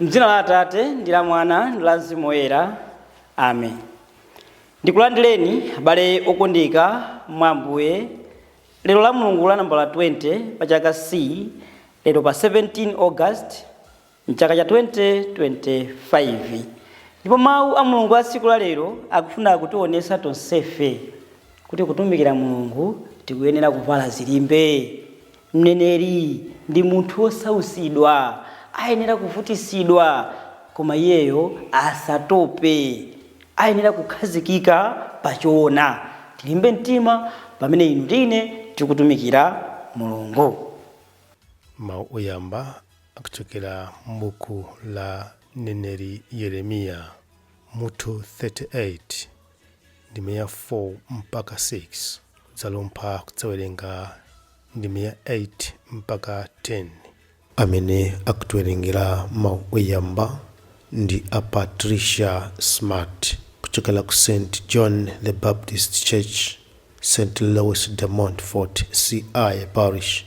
M'dzina la Atate ndi la Mwana ndi la Mzimu Woyera. Amen. Ndikulandireni abale okondeka mwa Ambuye lero la Mulungu la nambala 20 pa chaka C, lero pa 17 August mchaka cha 2025. Ndipo mawu a Mulungu a tsiku la lero akufuna kutionetsa tonsefe kuti kutumikira Mulungu tikuyenera kuvala zilimbe. Mneneri ndi munthu osausidwa, ayenera kuvutisidwa, koma iyeyo asatope, ayenera kukhazikika pa choona. Tilimbe mtima pamene inu ndi ine tikutumikira Mulungu. Mawu oyamba akuchokera m'buku la mneneri Yeremiya mutu 38 ndime ya 4 mpaka 6, zalumpa kudzawerenga ndime ya 8 mpaka 10. Amene akutiwerengera mawu oyamba ndi a Patricia Smart kuchokera ku St. John the Baptist Church, St. Louis de Montfort CI Parish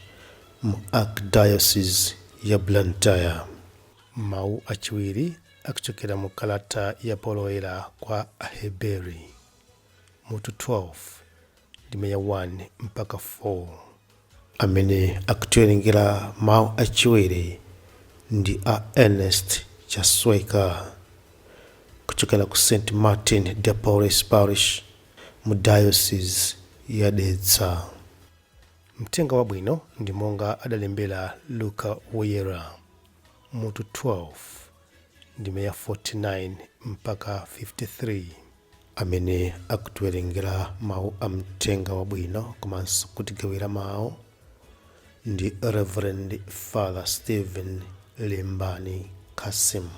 mu Archdiocese ya Blantyre. Mawu achiwiri akuchokera mu kalata ya Paulo woyera kwa Aheberi mutu 12 ndime ya 1 mpaka 4. Amene akutiwerengera mawu achiwiri ndi a Ernest Chasweka kuchokera ku St. Martin de Porres Parish mu Diocese ya Dedza. Mtenga wabwino ndi monga adalembera Luka woyera mutu 12 ndime ya 49 mpaka 53. Amene akutiwerengera mawu a mtenga wabwino komanso kutigawira mawu ndi Reverend Father Stephen Lembani Kasim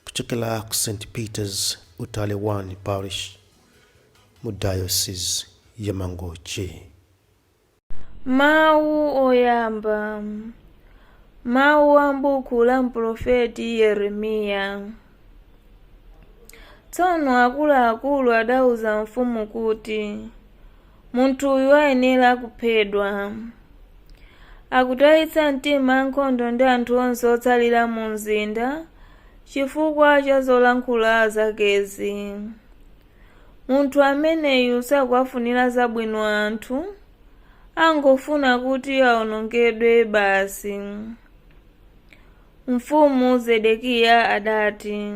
kuchokera ku St. Peter's Utale 1 Parish mu Diocese ya Mangochi. Mawu oyamba. Mawu a m'buku la mprofeti Yeremiya. Tsono akuluakulu adauza mfumu kuti munthuyu ayenera kuphedwa. Akutayitsa mtima nkhondo ndi anthu onse otsalira mu mzinda chifukwa cha zolankhula zakezi. Munthu ameneyu sakuwafunira zabwino anthu, angofuna kuti awonongedwe basi. Mfumu Zedekiya adati,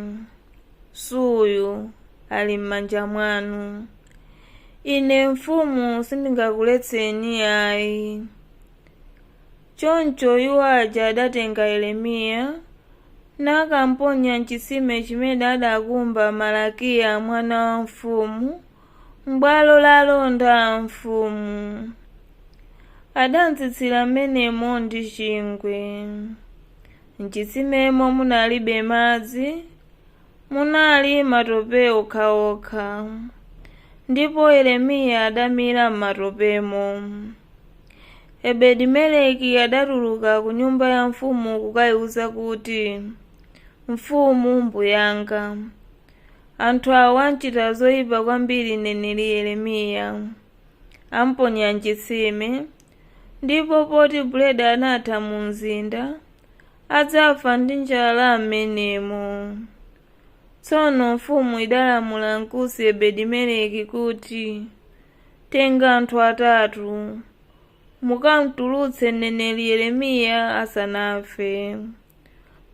suyu ali m'manja mwanu. Ine mfumu sindingakuletseni ayi. Choncho iwo aja adatenga Yeremiya nakamponya m'chitsime chimene adakumba Malakiya mwana wa mfumu m'bwalo la alonda a mfumu. Adantsitsira m'menemo ndi chingwe. M'chitsimemo munalibe madzi, munali matope okhaokha, ndipo Yeremiya adamira m'matopemo. Ebedi-Meleki adatuluka ku nyumba ya mfumu kukayiwuza kuti, mfumu mbuyanga, anthu awa anchita zoyipa kwambiri mneneri Yeremiya, amponya m'chitsime, ndipo poti buledi anatha mu mzinda, adzafa ndi njala m'menemo. Tsono mfumu idalamula Mkusi Ebedi-Meleki kuti, tenga anthu atatu, mukamutulutse mneneri Yeremiya asanafe.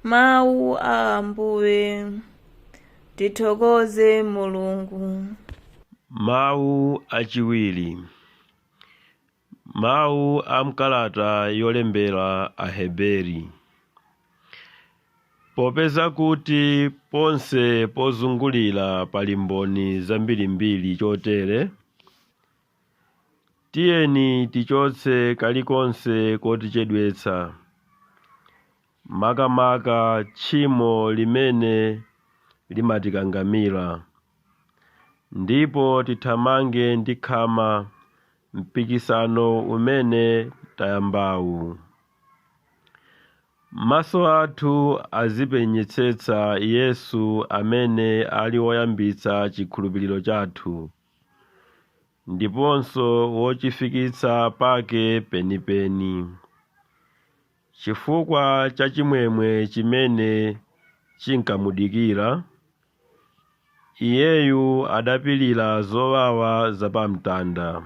Mawu a Ambuye. Tithokoze Mulungu. Mawu achiwiri. Mawu a mkalata yolembera Aheberi. Popeza kuti ponse pozungulira pali mboni zambirimbiri chotere, tiyeni tichotse kalikonse kotichedwetsa, makamaka tchimo limene limatikangamira, ndipo tithamange ndi khama mpikisano umene tayambawu. Maso athu azipenyetsetsa Yesu amene ali woyambitsa chikhulupiriro chathu, ndiponso wochifikitsa pake penipeni. chifukwa cha chimwemwe chimene chinkamudikira, iyeyu adapilira zowawa zapamtanda.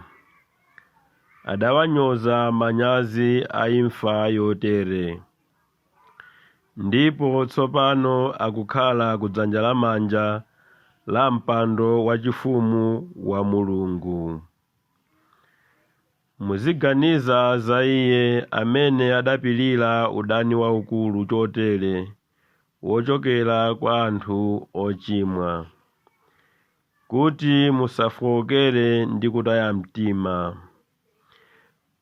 Adawanyoza manyazi a imfa yotere, ndipo tsopano akukhala kudzanja lamanja la mpando wachifumu wa Mulungu. Muziganiza za iye amene adapilira udani waukulu chotere wochokera kwa anthu ochimwa, kuti musafokere ndi kutaya mtima.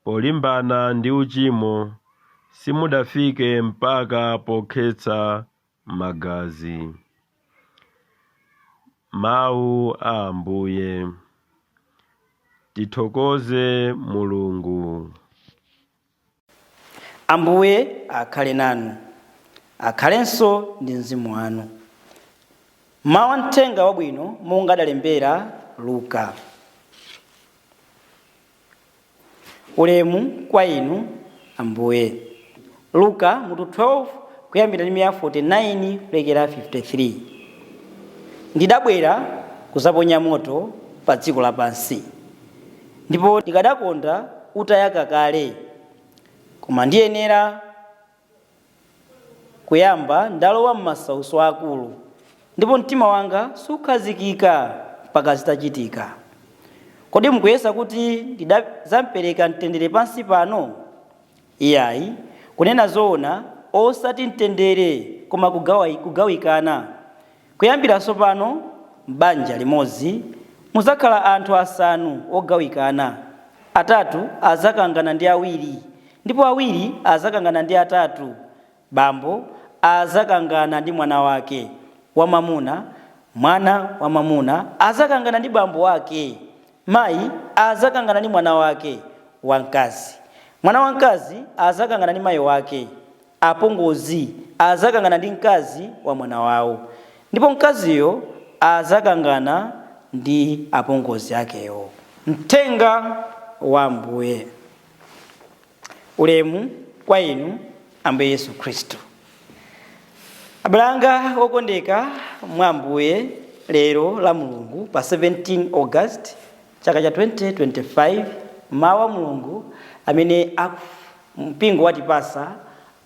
Polimbana ndi uchimo simudafike mpaka pokhetsa magazi. Mawu a Ambuye. Tithokoze Mulungu. Ambuye akhale nanu, akhalenso ndi mzimu wanu. Mawu a Uthenga Wabwino monga adalembera Luka. Ulemu kwa inu Ambuye. Luka mutu 12 kuyambira ndi 49 kulekera 53. Ndidabwera kuzaponya moto pa dziko lapansi, ndipo ndikadakonda utayaka kale, koma ndiyenera kuyamba ndalowa m'masautso akulu, ndipo mtima wanga sukhazikika mpaka zitachitika. Kodi mukuyesa kuti ndidzapereka mtendere pansi pano? Iyayi, kunena zoona, osati mtendere koma kugawikana. Kuyambira tsopano m'banja limodzi muzakhala anthu asanu ogawikana. Atatu azakangana ndi awiri, ndipo awiri azakangana ndi atatu. Bambo azakangana ndi mwana wake wamwamuna, mwana wamwamuna azakangana ndi bambo wake, mayi azakangana ndi mwana wake wamkazi, mwana wamkazi azakangana ndi mayi wake, apongozi azakangana ndi mkazi wa mwana wawo, ndipo mkaziyo azakangana ndi apongozi akewo. Uthenga wa Ambuye. Ulemu kwa inu Ambuye Yesu Khristu. Abalanga okondeka mwa Ambuye, lero la Mulungu pa 17 August chaka cha 2025, mawu a Mulungu amene mpingo watipasa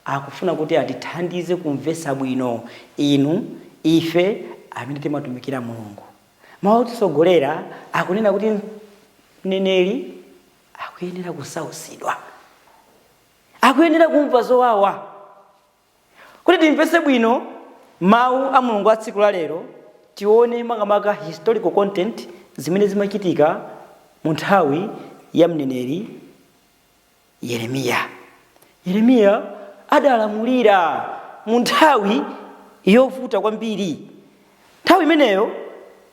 akufuna kuti atithandize kumvetsa bwino inu ife amene timatumikira Mulungu. Mawu otisogolera akunena kuti mneneri akuyenera kusautsidwa, akuyenera kumva zowawa. Kuti timvetse bwino mawu a Mulungu a tsiku la lero, tione makamaka historical content zimene zimachitika mu nthawi ya mneneri Yeremiya. Yeremiya adalamulira mu nthawi yovuta kwambiri. Nthawi imeneyo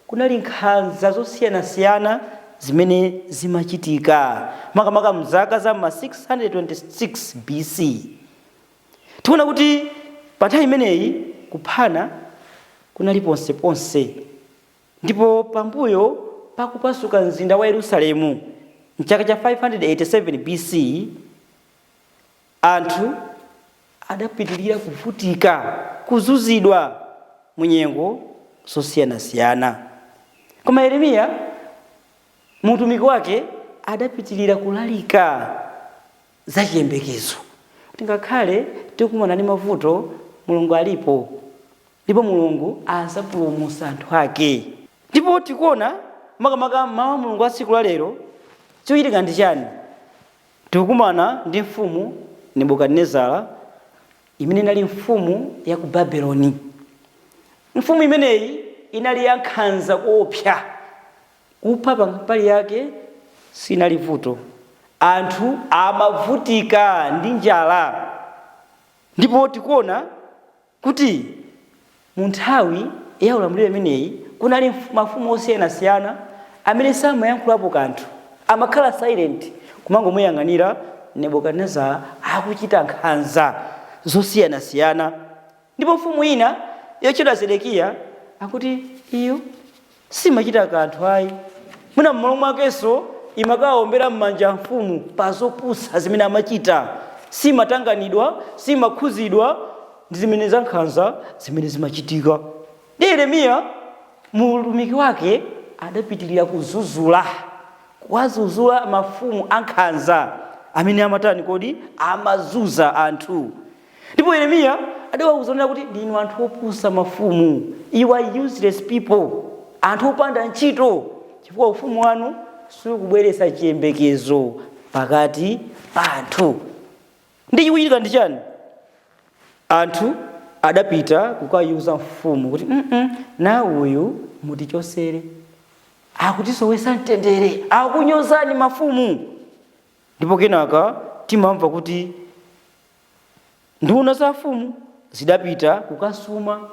kunali nkhanza zosiyanasiyana zimene zimachitika makamaka mzaka za 626 BC. Tiona kuti pa nthawi imeneyi kuphana kunali ponseponse, ndipo pambuyo pakupasuka mzinda wa Yerusalemu mchaka cha 587 BC, anthu adapitirira kuvutika, kuzunzidwa mu nyengo zosiyanasiyana. Koma Yeremiya mutumiki wake adapitirira kulalika za chiyembekezo, kuti ngakhale tikumana ndi mavuto, Mulungu alipo, ndipo Mulungu azapulumutsa anthu ake. Ndipo tikuona makamaka mawu a Mulungu a tsiku la lero chochitika ndi chani? Tikukumana ndi mfumu Nebukadinezara, imene inali mfumu ya ku Babeloni. Mfumu imeneyi inali ya nkhanza koopsa, kupha pambali yake sinali vuto, anthu amavutika ndi njala. Ndipo tikuona kuti mu nthawi ya ulamuliro imeneyi kunali mafumu osiyanasiyana amene samayankhulapo kanthu, amakhala silent, kumangomuyang'anira Nebukadinezara akuchita nkhanza zosiyanasiyana. Ndipo mfumu ina yochedwa Zedekiya akuti iyo simachita kanthu ayi, mwina m'malo mwakenso imakaombera m'manja mfumu pa zopusa zimene amachita, simatanganidwa, simakhuzidwa ndi zimene za nkhanza zimene zimachitika. Ndi Yeremiya mulumiki wake adapitirira kuzuzula, kuwazuzula mafumu ankhanza amene amatani kodi amazuza anthu. Ndipo Yeremiya adawawuza kuti ndinu anthu opusa mafumu, you are useless people, anthu opanda ntchito, chifukwa ufumu wanu sikubweretsa chiyembekezo pakati pa anthu. Ndi chikuchitika ndi chani? Anthu adapita kukayuza mfumu kuti na uyu mutichosere, akutisowesa mtendere, akunyozani mafumu. Ndipo kenaka timamva kuti nduna za mfumu zidapita kukasuma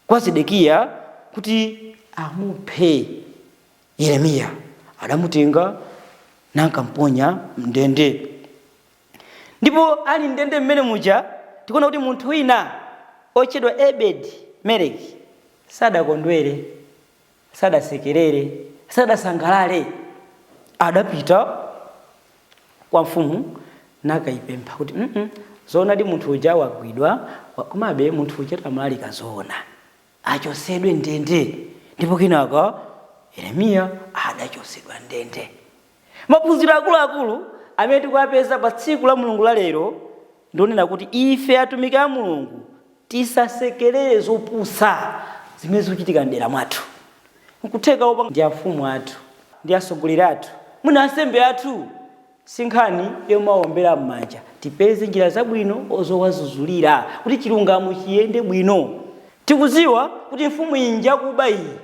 kwa Zedekiya kuti amuphe Yeremiya. Adamutenga nankamponya mndende. Ndipo ali mndende mmene muja tikuona kuti munthu wina otchedwa Ebedi Meleki sadakondwere, sadasekerere, sadasangalale. Adapita kwa mfumu nakayipempha kuti zoonadi munthu uja wagwidwa, komabe munthu uja tamalalika zoona, achosedwe ndende. Ndipo kenaka Yeremiya adachosedwa ndende. Maphunziro akuluakulu amene tikuwapeza pa tsiku la Mulungu la lero ndionena kuti ife atumiki a Mulungu tisasekerere zopusa zimene zikuchitika m'dera mwathu. Nkutheka opa ndi afumu athu, ndi atsogoleri athu, mwina ansembe athu, sinkhani yomawombera m'manja. Tipeze njira zabwino zowazuzulira kuti chilungamo chiyende bwino. Tikuziwa kuti mfumu inja kuba iyi,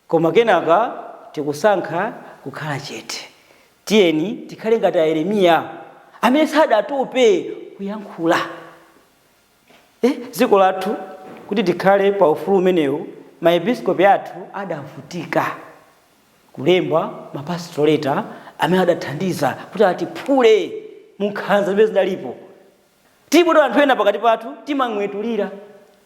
koma kenaka tikusankha kukhala chete. Tiyeni tikhale ngati Yeremiya amene sadatope kuyankhula. Dziko lathu kuti tikhale pa ufulu umenewu, maepiskopi athu adavutika kulemba mapastoreta amene adathandiza kuti atiphule mu nkhanza zimene zidalipo. Ndipo anthu ena pakati pathu timamwetulira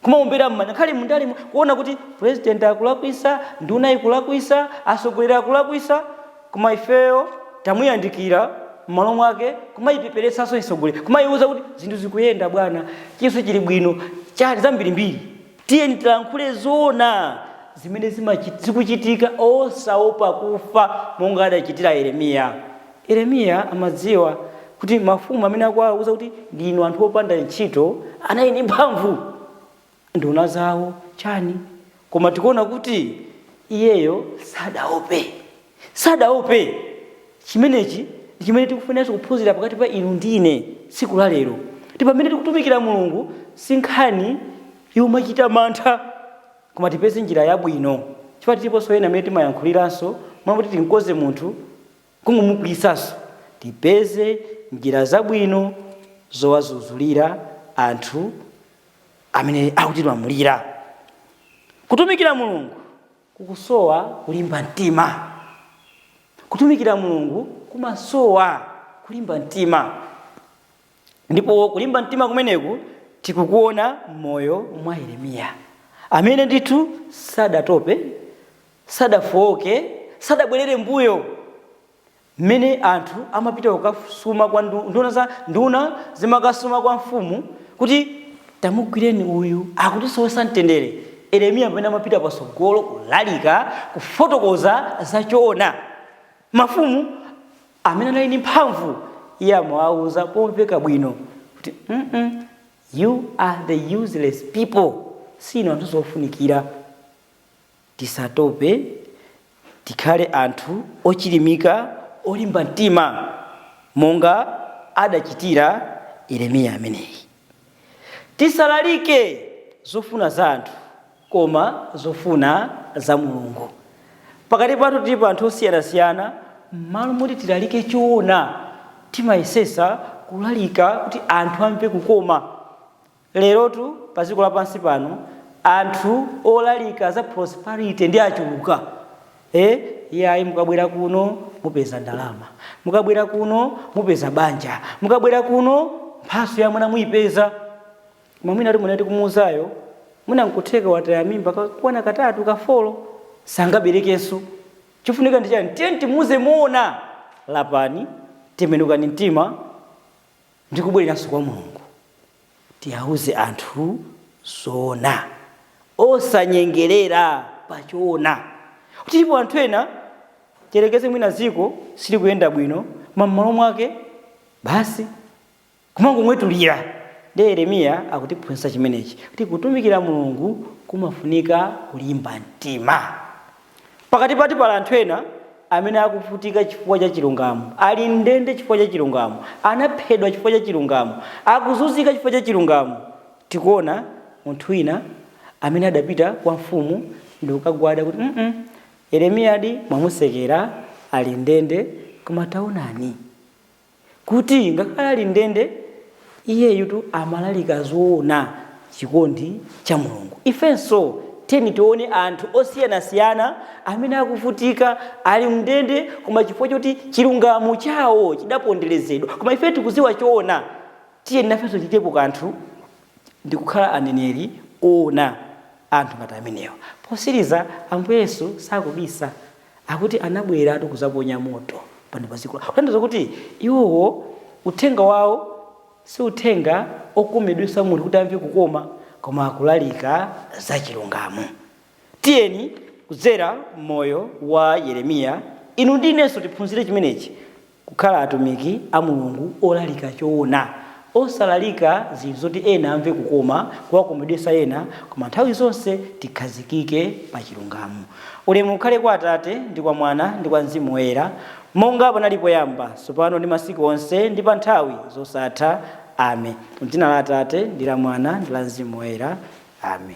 kumawombera m'manja, khali mundali kuona kuti president akulakwisa, nduna ikulakwisa, atsogoleri akulakwisa, koma ifeyo tamuyandikira m'malo mwake kumayipeperetsanso atsogoleri, kumayiwuza kuti zinthu zikuyenda bwana, chinso chili bwino, chali zambirimbiri. Tiyeni tilankhule zoona zimene zikuchitika osaopa kufa monga adachitira Yeremiya. Yeremiya amadziwa kuti mafumu amene akuwawuza kuti ndinu anthu opanda ntchito anali ndi mphamvu, nduna zawo chani, koma tikuona kuti iyeyo sadaope. Chimenechi ndi chimene tikufunanso kuphunzira pakati pa inu ndine tsiku la lero. Ndi pamene tikutumikira Mulungu sinkhani yomachita mantha, koma tipeze njira yabwino. Chifukwa tiliponso ena amene timayankhuliranso mwakuti tinkoze munthu kungomugwiritsanso. Tipeze njira zabwino zowazuzulira anthu amene akutilamulira. Kutumikira Mulungu kukusowa kulimba mtima. Kutumikira Mulungu kumasowa kulimba mtima. Ndipo kulimba mtima kumeneku tikukuona moyo mwa Yeremiya amene ndithu sadatope, sadafoke, sadabwerere mbuyo. Mmene anthu amapita kukasuma kwa nduna zimakasuma kwa mfumu kuti tamugwireni uyu akutisowesa mtendere. Yeremiya amene amapita patsogolo kulalika, kufotokoza zachoona. Mafumu amene anali ndi mphamvu iye amawawuza pomveka bwino kuti you are the useless people, sino anthu zofunikira. Tisatope, tikhale anthu ochilimika, olimba mtima monga adachitira Yeremiya ameneyi. Tisalalike zofuna za anthu koma zofuna za Mulungu. Pakati pathu tilipo anthu osiyanasiyana, m'malo moti tilalike choona timayesesa kulalika kuti anthu amve kukoma. Lerotu pa dziko lapansi pano anthu olalika za prosperity ndi achuluka. Yayi mukabwera kuno mupeza ndalama, mukabwera kuno mupeza banja, mukabwera kuno mphaso ya mwana muyipeza. Mwamwina ali munati kumuuzayo mwina nkutheka wataya mimba kuona katatu kafolo sangaberekenso. Chofunika ndi chani? Tiyeni timuuze moona lapani, tembenukani mtima, ndikubwereranso kwa Mulungu tiyauze anthu zoona osanyengerera pachoona. Ndipo anthu ena cherekeze mwina ziko sili kuyenda bwino mmalo mwake basi kumangomwetulira. Ndi Yeremiya akutiphunzitsa chimenechi kuti kutumikira Mulungu kumafunika kulimba mtima. Pakati pati pala anthu ena amene akuvutika chifukwa cha chilungamo, ali ndende chifukwa cha chilungamo, anaphedwa chifukwa cha chilungamo, akuzunzika chifukwa cha chilungamo. Tikuona munthu wina amene adapita kwa mfumu ndi kukagwada kuti Yeremiya adi mwamusekera ali ndende, koma taonani kuti ngakhale ali ndende iyeyu amalalika zoona chikondi cha Mulungu. Ifenso teni tione anthu osiyanasiyana amene akuvutika ali mndende koma chifukwa choti chilungamo chawo chidaponderezedwa, koma ife tikuziwa choona. Tiye nafenso chitepo kanthu ndi kukhala aneneri ona anthu ngati amenewa. Posiriza Ambuye Yesu sakubisa akuti anabwera kuzaponya moto pano pa dziko. Kutanthauza kuti iwowo uthenga wawo si uthenga okomedwesa munthu kuti amve kukoma, koma akulalika za chilungamo. Tiyeni kudzera moyo wa Yeremiya inu ndi inenso tiphunzire chimenechi, kukhala atumiki a Mulungu olalika choona, osalalika zinthu zoti ena amve kukoma kuwakomedwesa ena, koma nthawi zonse tikhazikike pa chilungamo. Ulemu ukhale kwa Atate ndi kwa Mwana ndi kwa Mzimu Woyera, monga panali poyamba, tsopano ndi masiku onse ndi pa nthawi zosatha. Amen. M'dzina la Atate ndi la Mwana ndi la Mzimu Woyera. Amen.